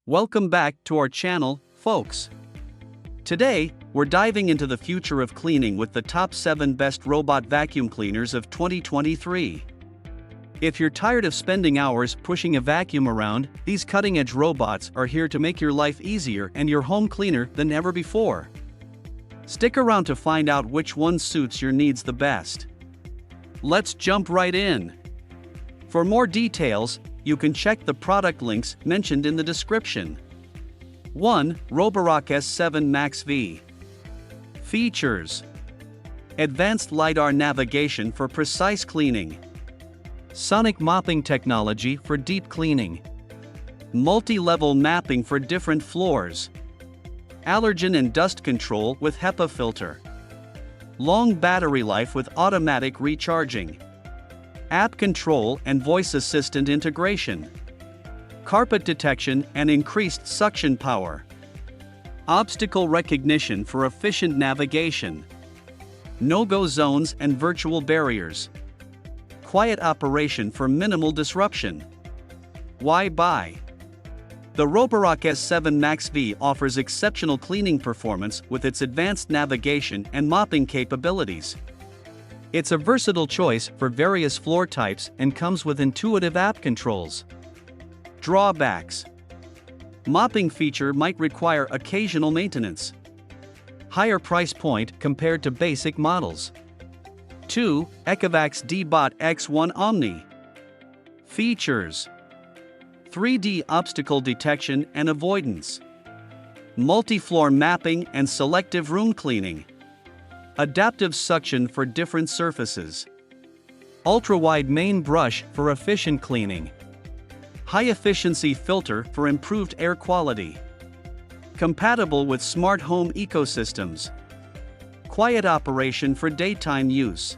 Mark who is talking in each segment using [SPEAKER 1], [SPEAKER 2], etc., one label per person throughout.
[SPEAKER 1] Welcome back to our channel, folks. Today, we're diving into the future of cleaning with the top 7 best robot vacuum cleaners of 2023. If you're tired of spending hours pushing a vacuum around, these cutting-edge robots are here to make your life easier and your home cleaner than ever before. Stick around to find out which one suits your needs the best. Let's jump right in. For more details, you can check the product links mentioned in the description. 1. Robotic S7 Max V. Features: advanced LiDAR navigation for precise cleaning, sonic mopping technology for deep cleaning, multi-level mapping for different floors, allergen and dust control with HEPA filter, long battery life with automatic recharging, app control and voice assistant integration, carpet detection and increased suction power, obstacle recognition for efficient navigation, no-go zones and virtual barriers, quiet operation for minimal disruption. Why buy? The Robotic S7 Max V offers exceptional cleaning performance with its advanced navigation and mopping capabilities. It's a versatile choice for various floor types and comes with intuitive app controls. Drawbacks: mopping feature might require occasional maintenance. Higher price point compared to basic models. 2. Ecovacs D-Bot X1 Omni. Features: 3D obstacle detection and avoidance, multi-floor mapping and selective room cleaning, adaptive suction for different surfaces, ultra-wide main brush for efficient cleaning, high-efficiency filter for improved air quality, compatible with smart home ecosystems, quiet operation for daytime use,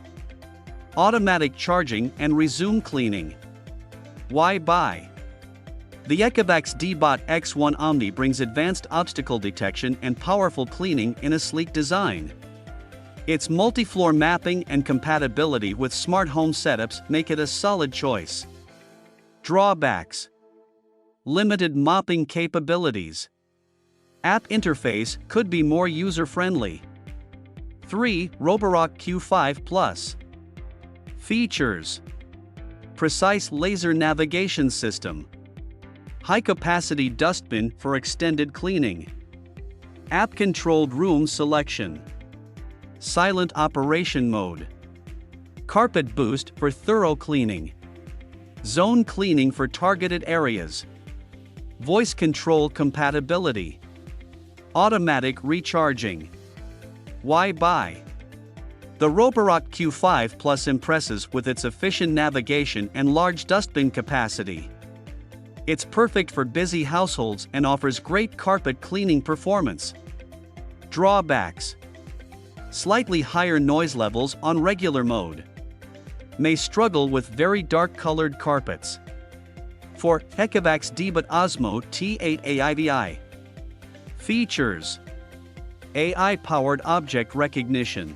[SPEAKER 1] automatic charging and resume cleaning. Why buy? The Ecovacs D-Bot X1 Omni brings advanced obstacle detection and powerful cleaning in a sleek design. Its multi-floor mapping and compatibility with smart home setups make it a solid choice. Drawbacks: limited mopping capabilities. App interface could be more user-friendly. 3. Robotic Q5 Plus. Features: precise laser navigation system, high-capacity dustbin for extended cleaning, app-controlled room selection, silent operation mode, carpet boost for thorough cleaning, zone cleaning for targeted areas, voice control compatibility, automatic recharging. Why buy? The Robotic Q5 Plus impresses with its efficient navigation and large dustbin capacity. It's perfect for busy households and offers great carpet cleaning performance. Drawbacks: slightly higher noise levels on regular mode. May struggle with very dark colored carpets. For Ecovacs D-Bot Osmo T8 AIVI. Features: AI-powered object recognition,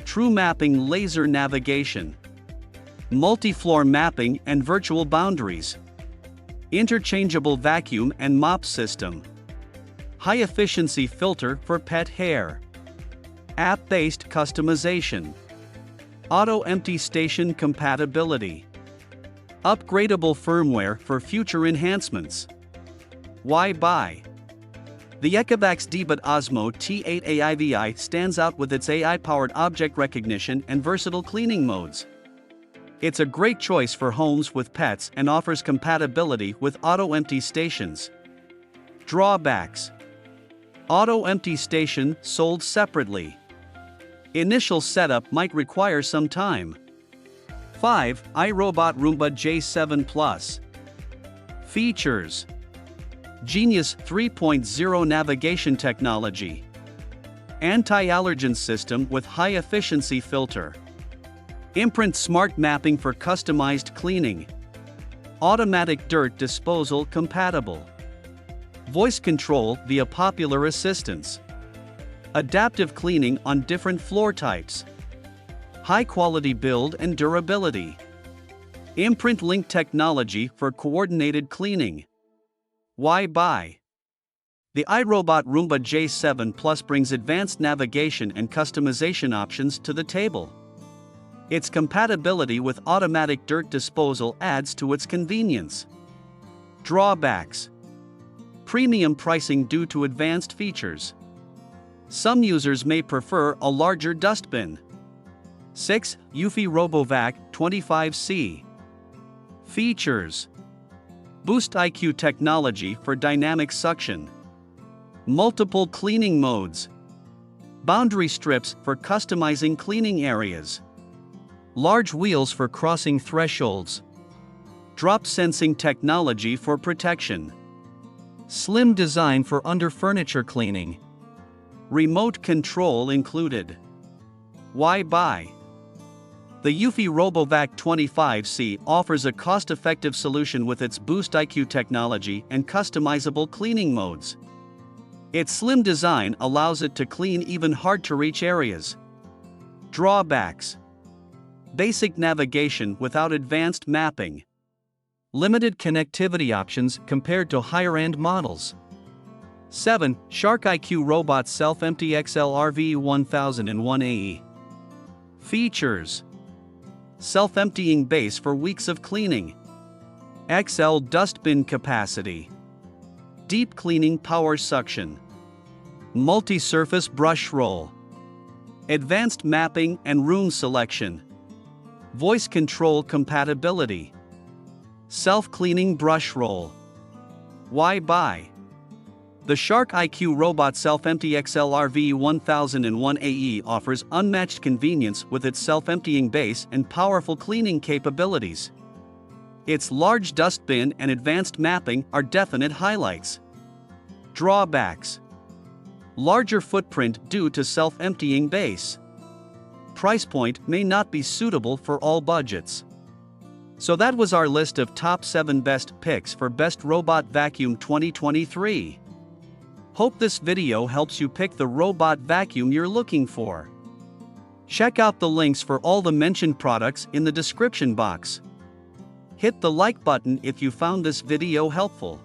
[SPEAKER 1] true mapping laser navigation, multi-floor mapping and virtual boundaries, interchangeable vacuum and mop system, high-efficiency filter for pet hair, app-based customization, auto-empty station compatibility, upgradable firmware for future enhancements. Why buy? The Ecovacs D-Bot Osmo T8 AIVI stands out with its AI-powered object recognition and versatile cleaning modes. It's a great choice for homes with pets and offers compatibility with auto-empty stations. Drawbacks: auto-empty station sold separately. Initial setup might require some time. 5. iRobot Roomba J7 Plus. Features: Genius 3.0 navigation technology, anti-allergen system with high-efficiency filter, imprint smart mapping for customized cleaning, automatic dirt disposal compatible, voice control via popular assistants, adaptive cleaning on different floor types, high-quality build and durability, imprint link technology for coordinated cleaning. Why buy? The iRobot Roomba J7 Plus brings advanced navigation and customization options to the table. Its compatibility with automatic dirt disposal adds to its convenience. Drawbacks: premium pricing due to advanced features. Some users may prefer a larger dustbin. 6. Eufy RoboVac 25C. Features: Boost IQ technology for dynamic suction. Multiple cleaning modes. Boundary strips for customizing cleaning areas. Large wheels for crossing thresholds. Drop sensing technology for protection. Slim design for under furniture cleaning. Remote control included. Why buy? The Eufy RoboVac 25C offers a cost-effective solution with its Boost IQ technology and customizable cleaning modes. Its slim design allows it to clean even hard-to-reach areas. Drawbacks: basic navigation without advanced mapping. Limited connectivity options compared to higher-end models. 7. Shark IQ Robot Self-Empty XL RV1001AE. Features: self-emptying base for weeks of cleaning. XL dustbin capacity. Deep cleaning power suction. Multi-surface brush roll. Advanced mapping and room selection. Voice control compatibility. Self-cleaning brush roll. Why buy? The Shark IQ Robot Self-Empty XL RV1001AE offers unmatched convenience with its self-emptying base and powerful cleaning capabilities. Its large dustbin and advanced mapping are definite highlights. Drawbacks: larger footprint due to self-emptying base. Price point may not be suitable for all budgets. So that was our list of top 7 best picks for Best Robot Vacuum 2023. Hope this video helps you pick the robot vacuum you're looking for. Check out the links for all the mentioned products in the description box. Hit the like button if you found this video helpful.